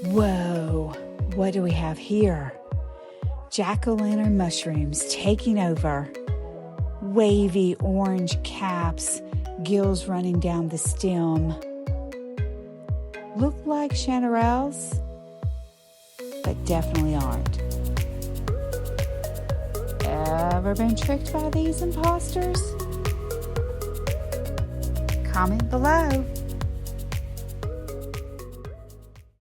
Whoa, what do we have here? Jack-o'-lantern mushrooms taking over. Wavy orange caps, gills running down the stem. Look like chanterelles, but definitely aren't. Ever been tricked by these imposters? Comment below.